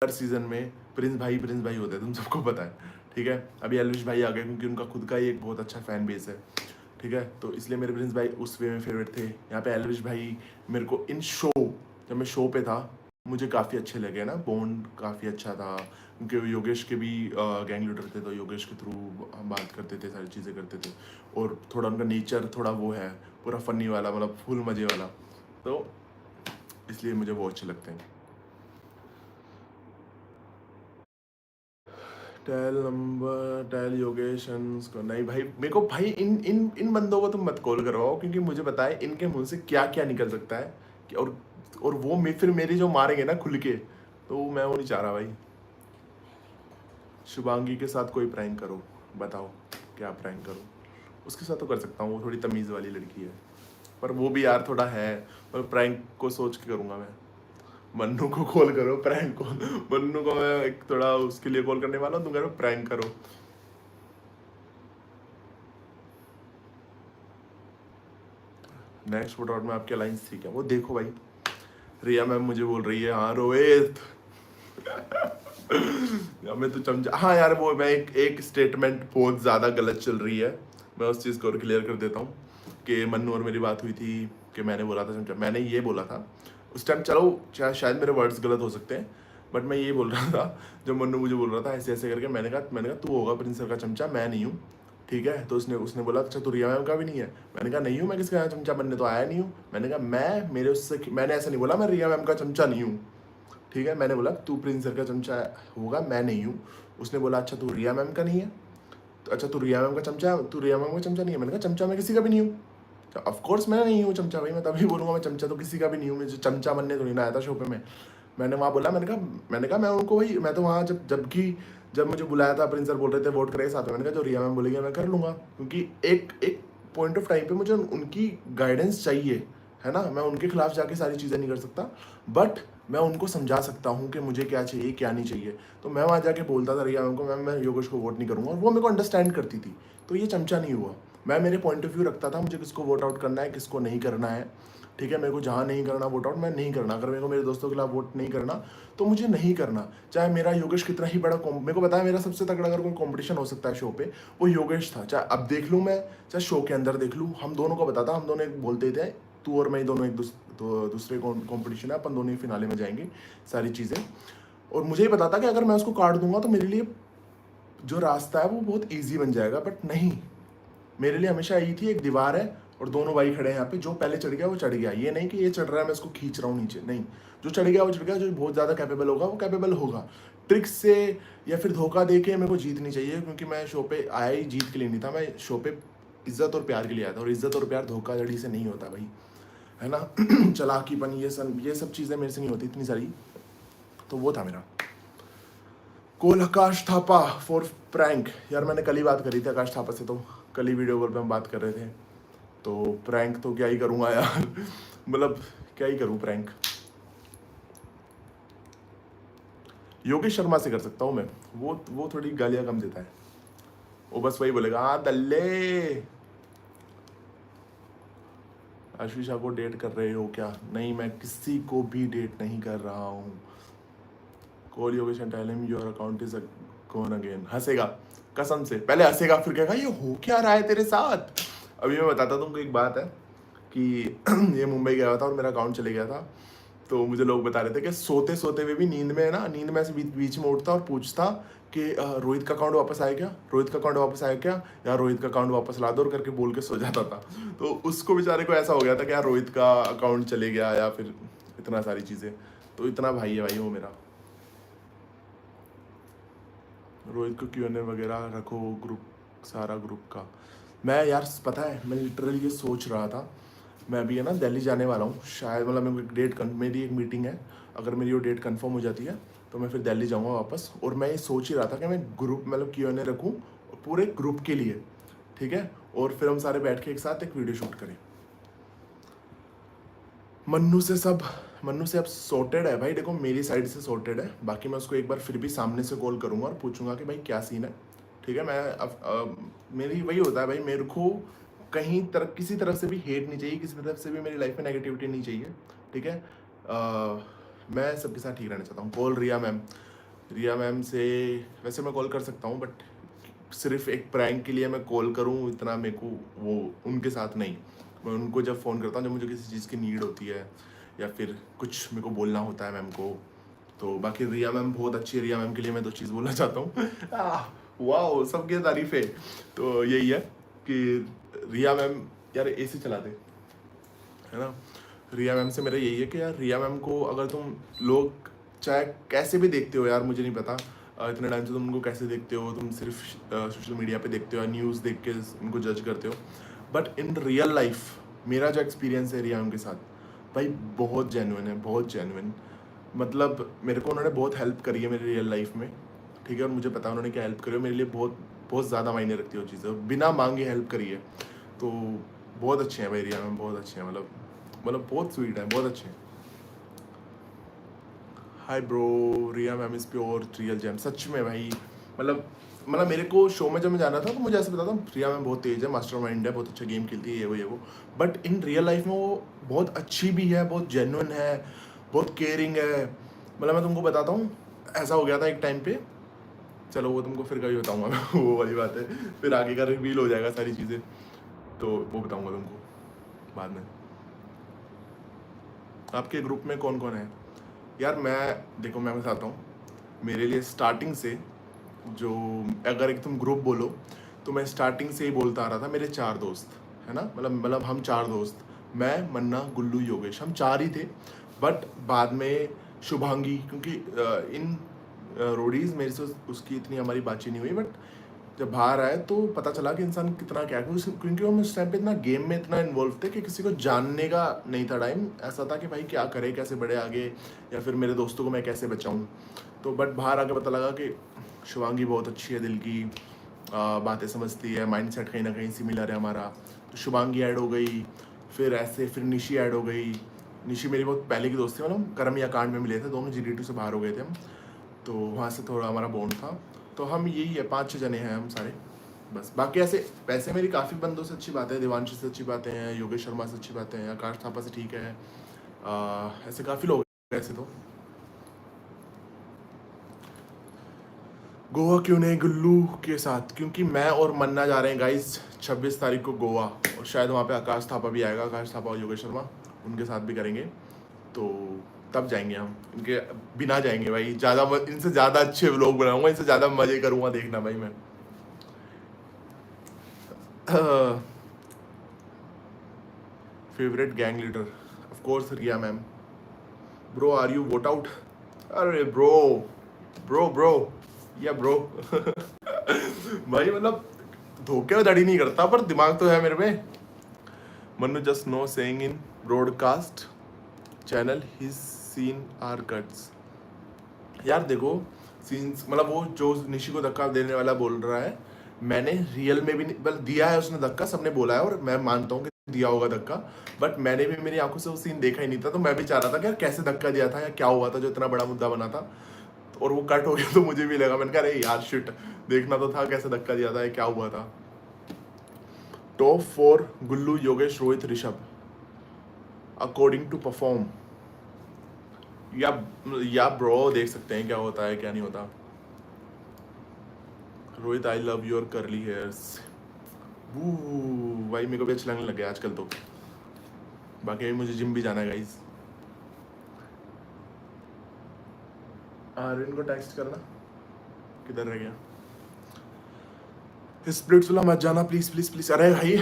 हर season में Prince भाई होते हैं, तुम सबको पता है, ठीक है। अभी एल्विश भाई आ गए क्योंकि उनका खुद का ही एक बहुत अच्छा फैन बेस है, ठीक है। तो इसलिए मेरे प्रिंस भाई उस वे में फेवरेट थे। यहाँ पे एल्विश भाई मेरे को इन शो, जब मैं शो पे था, मुझे काफ़ी अच्छे लगे ना। बॉन्ड काफ़ी अच्छा था क्योंकि योगेश के भी गैंग लीडर थे, तो योगेश के थ्रू हम बात करते थे, सारी चीज़ें करते थे। और थोड़ा उनका नेचर थोड़ा वो है, पूरा फनी वाला, मतलब फुल मज़े वाला, तो इसलिए मुझे वो अच्छे लगते हैं। टेल योगेश को नहीं भाई, मेरे को भाई इन इन इन बंदों को तुम मत कॉल करवाओ, क्योंकि मुझे पता है इनके मुंह से क्या क्या निकल सकता है और वो फिर मेरी जो मारेंगे ना खुल के, तो मैं वो नहीं चाह रहा भाई। शुभांगी के साथ कोई प्रैंक करो, बताओ क्या प्रैंक करो। उसके साथ तो कर सकता हूँ, वो थोड़ी तमीज़ वाली लड़की है, पर वो भी यार थोड़ा है, पर प्रैंक को सोच के करूँगा मैं। मन्नू को कॉल करो, प्रैंक कॉल। मन्नू को मैं एक थोड़ा उसके लिए कॉल करने वाला हूँ, तुम कह रहे हो प्रैंक करो। नेक्स्ट फुट आउट में आपकी अलाइंस थी क्या, वो देखो भाई। रिया मैम मुझे बोल रही है, हाँ रोहित हमें तो चमचा, हाँ यार वो मैं एक स्टेटमेंट बहुत ज़्यादा गलत चल रही है, मैं उस चीज़ को और क्लियर कर देता हूँ कि मन्नू और मेरी बात हुई थी कि मैंने बोला था चमचा, मैंने ये बोला था उस टाइम, चलो शायद मेरे वर्ड्स गलत हो सकते हैं, बट मैं ये बोल रहा था जब मन्नू मुझे बोल रहा था ऐसे ऐसे करके, मैंने कहा तू होगा प्रिंस सर का चमचा, मैं नहीं हूँ, ठीक है। तो उसने बोला अच्छा तो रिया मैम का भी नहीं है। मैंने कहा नहीं हूँ, मैं किसका यहाँ चमचा बनने तो आया नहीं हूँ। मैंने कहा मैंने ऐसा नहीं बोला मैं रिया मैम का चमचा नहीं हूँ, ठीक है। मैंने बोला तू प्रिंस सर का चमचा होगा, मैं नहीं हूँ। उसने बोला अच्छा तू रिया मैम का नहीं है, तो अच्छा तू रिया मैम का चमचा नहीं है। मैंने कहा चमचा मैं किसी का भी नहीं हूँ, ऑफकोर्स मैं नहीं हूँ चमचा भाई, मैं तभी बोलूँगा मैं चमचा तो किसी का भी नहीं हूँ, मुझे चमचा बनने तो नहीं ना आया था शो पे मैं। मैंने वहाँ बोला, मैंने कहा मैं उनको भाई, मैं तो वहाँ जब मुझे बुलाया था प्रिंस सर बोल रहे थे वोट करें साथ में, मैंने कहा जो रिया मैम बोलेगी मैं कर लूँगा, क्योंकि एक एक पॉइंट ऑफ टाइम पे मुझे उनकी गाइडेंस चाहिए, है ना। मैं उनके खिलाफ जाके सारी चीज़ें नहीं कर सकता, बट मैं उनको समझा सकता हूँ कि मुझे क्या चाहिए क्या नहीं चाहिए। तो मैं वहाँ जाके बोलता था रिया मैम को, मैम मैं योगेश को वोट नहीं करूँगा, और वो मेरे को अंडरस्टैंड करती थी, तो ये चमचा नहीं हुआ। मैं मेरे पॉइंट ऑफ व्यू रखता था, मुझे किसको वोट आउट करना है किसको नहीं करना है, ठीक है। मेरे को जहाँ नहीं करना वोट आउट मैं नहीं करना, अगर मेरे को मेरे दोस्तों के खिलाफ वोट नहीं करना तो मुझे नहीं करना, चाहे मेरा योगेश कितना ही बड़ा मेरे को पता है मेरा सबसे तगड़ा अगर कोई कंपटीशन हो सकता है शो पे वो योगेश था, चाहे अब देख लूँ मैं, चाहे शो के अंदर देख लूँ, हम दोनों को बताता, हम दोनों एक बोलते थे, तू और मैं दोनों एक दूसरे कॉम्पिटिशन है, अपन दोनों ही फिनाले में जाएंगे, सारी चीज़ें। और मुझे ही पता था कि अगर मैं उसको काट दूंगा तो मेरे लिए जो रास्ता है वो बहुत ईजी बन जाएगा, बट नहीं, मेरे लिए हमेशा यही थी एक दीवार है और दोनों भाई खड़े हैं यहाँ पे, जो पहले चढ़ गया वो चढ़ गया, ये नहीं कि ये चढ़ रहा है मैं इसको खींच रहा हूँ नीचे, नहीं, जो चढ़ गया वो चढ़ गया, जो बहुत ज़्यादा कैपेबल होगा वो कैपेबल होगा। ट्रिक्स से या फिर धोखा दे के मेरे को जीतनी चाहिए, क्योंकि मैं शो पे आया ही जीत के लिए नहीं था, मैं शो पे इज्जत और प्यार के लिए आया था, और इज्जत और प्यार धोखाधड़ी से नहीं होता भाई, है ना। चालाकीपन ये सब चीज़ें मेरे से नहीं होती इतनी सारी, तो वो था मेरा call. Akash Thapa for prank, यार मैंने कल ही बात करी थी आकाश थापा से, तो कल ही वीडियो कॉल पे हम बात कर रहे थे, तो प्रैंक तो क्या ही करूँगा यार मतलब क्या ही करूँ प्रैंक, योगेश शर्मा से कर सकता हूँ मैं, वो थोड़ी गालियाँ कम देता है, वो बस वही बोलेगा हाँ दल्ले। आशीषा को डेट कर रहे हो क्या, नहीं मैं किसी को भी डेट नहीं कर रहा हूँ। Call Yogesh and tell him your account is gone again, हंसेगा कसम से, पहले हंसेगा फिर कहेगा ये हो क्या रहा है तेरे साथ। अभी मैं बताता तुमको एक बात है कि ये मुंबई गया था और मेरा अकाउंट चले गया था, तो मुझे लोग बता रहे थे कि सोते सोते हुए भी नींद में है ना, नींद में ऐसे बीच में उठता और पूछता कि रोहित का अकाउंट वापस आया क्या, रोहित का अकाउंट वापस आया क्या, यार रोहित का अकाउंट वापस ला दो, और करके बोल के सो जाता था। तो उसको बेचारे को ऐसा हो गया था कि यार रोहित का अकाउंट चले गया या फिर इतना सारी चीज़ें, तो इतना भाई है भाई वो मेरा। रोहित को Q&A वगैरह रखो ग्रुप, सारा ग्रुप का। मैं यार पता है मैं लिटरली ये सोच रहा था, मैं अभी है ना दिल्ली जाने वाला हूँ शायद, मतलब मेरे को एक मेरी एक मीटिंग है, अगर मेरी वो डेट कंफर्म हो जाती है तो मैं फिर दिल्ली जाऊँगा वापस, और मैं ये सोच ही रहा था कि मैं ग्रुप मतलब Q&A रखूँ पूरे ग्रुप के लिए, ठीक है, और फिर हम सारे बैठ के एक साथ एक वीडियो शूट करें। मन्नू से अब सॉर्टेड है भाई, देखो मेरी साइड से सॉर्टेड है, बाकी मैं उसको एक बार फिर भी सामने से कॉल करूँगा और पूछूंगा कि भाई क्या सीन है, ठीक है। मैं मेरी वही होता है भाई, मेरे को किसी तरफ से भी हेट नहीं चाहिए, किसी तरफ से भी मेरी लाइफ में नेगेटिविटी नहीं चाहिए, ठीक है। मैं सबके साथ ठीक रहना चाहता हूँ। कॉल रिया मैम, रिया मैम से वैसे मैं कॉल कर सकता हूँ, बट सिर्फ एक प्रैंक के लिए मैं कॉल करूँ इतना मेरे को वो उनके साथ नहीं। मैं उनको जब फ़ोन करता हूँ जब मुझे किसी चीज़ की नीड होती है या फिर कुछ मेरे को बोलना होता है मैम को। तो बाकी रिया मैम बहुत अच्छी है। रिया मैम के लिए मैं 2 चीज़ बोलना चाहता हूँ। वाह, सबकी तारीफ है। तो यही है कि रिया मैम, यार एसी चला दे, है ना। रिया मैम से मेरा यही है कि यार रिया मैम को अगर तुम लोग चाहे कैसे भी देखते हो, यार मुझे नहीं पता इतने टाइम से तुम उनको कैसे देखते हो, तुम सिर्फ सोशल मीडिया पे देखते हो या न्यूज़ देख के उनको जज करते हो, बट इन रियल लाइफ मेरा जो एक्सपीरियंस है रिया मैम के साथ भाई बहुत जेन्युइन है, बहुत जेन्युइन। मतलब मेरे को उन्होंने बहुत हेल्प करी है मेरी रियल लाइफ में, ठीक है। और मुझे पता है उन्होंने क्या हेल्प करी है, मेरे लिए बहुत बहुत ज़्यादा मायने रखती है वो चीज़ें, बिना मांगे हेल्प करी है। तो बहुत अच्छे हैं भाई रिया मैम, बहुत अच्छे हैं। मतलब बहुत स्वीट है, बहुत अच्छे हैं। Hi bro, Riya ma'am is pure real gem, सच में भाई। मतलब मेरे को शो में जब मैं जाना था तो मुझे ऐसे पता था रिया मैम बहुत तेज़ है, मास्टर माइंड है, बहुत अच्छा गेम खेलती है, ये वो। बट इन रियल लाइफ में वो बहुत अच्छी भी है, बहुत जेन्युइन है, बहुत केयरिंग है। मतलब मैं तुमको बताता हूँ, ऐसा हो गया था एक टाइम पे, चलो वो तुमको फिर कभी बताऊँगा मैं। वो वाली बात है, फिर आगे का रिवील हो जाएगा सारी चीज़ें, तो वो बताऊँगा तुमको बाद में। आपके ग्रुप में कौन कौन है? यार मैं देखो, मैं बताता हूँ, मेरे लिए स्टार्टिंग से जो, अगर एक तुम ग्रुप बोलो तो मैं स्टार्टिंग से ही बोलता आ रहा था, मेरे 4 दोस्त है ना, मतलब हम 4 दोस्त, मैं, मन्ना, गुल्लू, योगेश, हम 4 ही थे। बट बाद में शुभांगी, क्योंकि इन रोडीज़ मेरे से उसकी इतनी हमारी बातचीत नहीं हुई, बट जब बाहर आए तो पता चला कि इंसान कितना क्या है, क्योंकि हम उस टाइम पे इतना गेम में इतना इन्वॉल्व थे कि किसी को जानने का नहीं था टाइम। ऐसा था कि भाई क्या करे, कैसे बढ़े आगे, या फिर मेरे दोस्तों को मैं कैसे बचाऊं। तो बट बाहर आके पता लगा कि शिवांगी बहुत अच्छी है, दिल की बातें समझती है, माइंड सेट कहीं ना कहीं सिमिलर है हमारा। तो शिवांगी ऐड हो गई, फिर ऐसे फिर निशी ऐड हो गई। निशी मेरी बहुत पहले की दोस्त थी, मतलब कर्म या कांड में मिले थे दोनों, GD2 से बाहर हो गए थे हम, तो वहाँ से थोड़ा हमारा बॉन्ड था। तो हम यही है, 5-6 जने हैं हम सारे, बस। बाकी ऐसे वैसे मेरी काफ़ी बंदों से अच्छी बातें हैं, देवांशी से अच्छी बातें हैं, योगेश शर्मा से अच्छी बातें हैं, आकाश थापा से ठीक है, ऐसे काफ़ी लोग हैं ऐसे तो। गोवा क्यों नहीं गुल्लू के साथ? क्योंकि मैं और मन्ना जा रहे हैं गाइस 26 तारीख को गोवा, और शायद वहाँ पे आकाश थापा भी आएगा, आकाश थापा और योगेश शर्मा, उनके साथ भी करेंगे। तो तब जाएंगे हम, इनके बिना जाएंगे भाई, ज़्यादा इनसे ज़्यादा अच्छे व्लॉग बनाऊंगा, इनसे ज़्यादा मज़े करूँगा, देखना भाई मैं। Favourite gang leader, of course Riya ma'am. Bro are you vote out? अरे ब्रो ब्रो ब्रो या ब्रो भाई मतलब धोखेधड़ी नहीं करता, पर दिमाग तो है मेरे में। Manu just no saying in broadcast channel his scene are cuts. यार देखो, सीन्स मतलब वो जो निशी को धक्का देने वाला बोल रहा है, मैंने रियल में भी नहीं, बल दिया है उसने धक्का, सबने बोला है और मैं मानता हूँ कि दिया होगा धक्का, बट मैंने भी मेरी आंखों से वो सीन देखा ही नहीं था। तो मैं भी चाह रहा था कि यार कैसे धक्का दिया था या क्या हुआ था जो इतना बड़ा मुद्दा बना था, और वो कट हो गया तो मुझे भी लगा, मैंने कहा अरे यार शिट, देखना तो था कैसे धक्का दिया था, क्या हुआ था। Top 4 Gullu, Yogesh, Rohit, Rishabh according to perform. या ब्रो देख सकते हैं क्या होता है क्या नहीं होता। Rohit I love your curly hairs. भाई मेरे को भी अच्छा लगने लग गया आजकल तो। बाकी अभी मुझे जिम भी जाना है गाइस। आर्यन को टेक्स्ट करना, किधर रह गया? स्प्लिट्स वाला मत जाना प्लीज प्लीज प्लीज। अरे भाई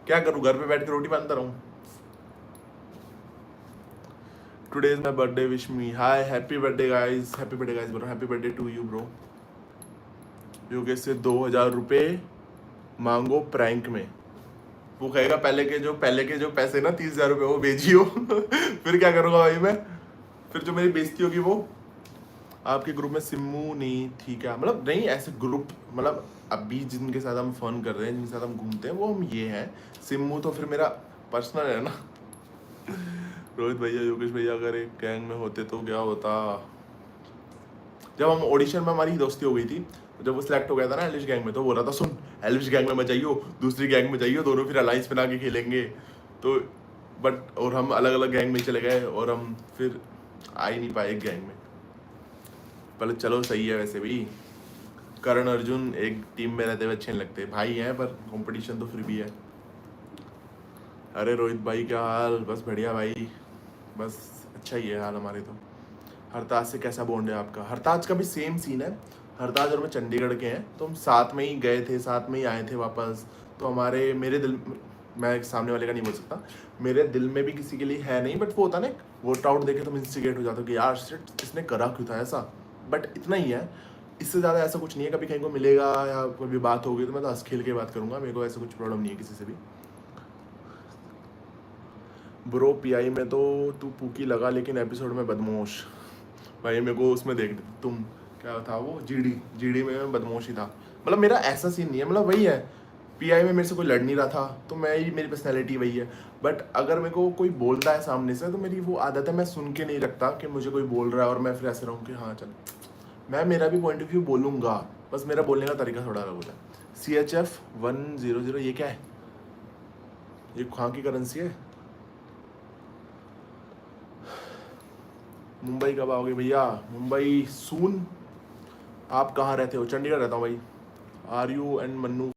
क्या करूँ, घर पे बैठ के रोटी बांधता रहूँ। Today is my birthday, wish me. Hi, happy birthday guys, happy birthday guys bro, happy birthday to you bro. Yogesh से 2000 रुपये मांगो प्रैंक में। वो कहेगा पहले के जो पैसे ना 30,000 रुपये वो भेजियो। फिर क्या करूँगा भाई मैं, फिर जो मेरी बेइज्जती होगी वो। आपके ग्रुप में सिम्मू नहीं थी क्या? मतलब नहीं, ऐसे ग्रुप मतलब अभी जिनके साथ हम फन कर रहे हैं, जिनके साथ हम घूमते हैं, वो हम ये हैं। सिम्मू तो फिर मेरा पर्सनल है ना। रोहित भैया, योगेश भैया अगर एक गैंग में होते तो क्या होता? जब हम ऑडिशन में हमारी दोस्ती हो गई थी, जब वो सिलेक्ट हो गया था ना एलिश गैंग में, तो बोल रहा था सुन, एलिश गैंग में मत जाइयो, दूसरी गैंग में जाइयो, दोनों फिर अलाइंस बना के खेलेंगे। तो बट और हम अलग अलग गैंग में चले गए और हम फिर आ ही नहीं पाए एक गैंग में। पर चलो सही है वैसे भी। करण अर्जुन एक टीम में रहते हुए अच्छे नहीं लगते, भाई हैं पर कंपटीशन तो फिर भी है। अरे रोहित भाई क्या हाल? बस बढ़िया भाई, बस अच्छा ही है हाल हमारे तो। हरताज से कैसा बॉन्ड है आपका? हरताज का भी सेम सीन है। हरताज और मैं चंडीगढ़ के हैं, तो हम साथ में ही गए थे, साथ में ही आए थे वापस। तो हमारे मेरे दिल, मैं सामने वाले का नहीं बोल सकता, मेरे दिल में भी किसी के लिए है नहीं, बट वो होता ना वोट आउट देखे तुम इंस्टिगेट हो जाते हो कि यार शिट इसने करा क्यों था ऐसा। बट इतना ही है, इससे ज़्यादा ऐसा कुछ नहीं है। कभी कहीं को मिलेगा या कोई भी बात होगी तो मैं तो हंस खेल के बात करूंगा, मेरे को ऐसा कुछ प्रॉब्लम नहीं है किसी से भी। ब्रो पीआई में तो तू पूकी लगा, लेकिन एपिसोड में बदमाश। भाई मेरे को उसमें देख तुम, क्या था वो, जीडी, जीडी में मैं बदमाश ही था। मतलब मेरा ऐसा सीन नहीं है, मतलब वही है, पीआई में मेरे से कोई लड़ नहीं रहा था तो मैं ही, मेरी पर्सनैलिटी वही है। बट अगर मेरे को कोई बोलता है सामने से तो मेरी वो आदत है, मैं सुन के नहीं रखता कि मुझे कोई बोल रहा है और मैं फिर ऐसे रहूँ कि हाँ चल, मैं मेरा भी पॉइंट ऑफ व्यू बोलूँगा, बस मेरा बोलने का तरीका थोड़ा अलग होता है। CHF 100 ये क्या है? ये कहाँ की करेंसी है? मुंबई कब आओगे भैया? मुंबई सून। आप कहाँ रहते हो? चंडीगढ़ रहता हूँ भाई। Are you and Mannu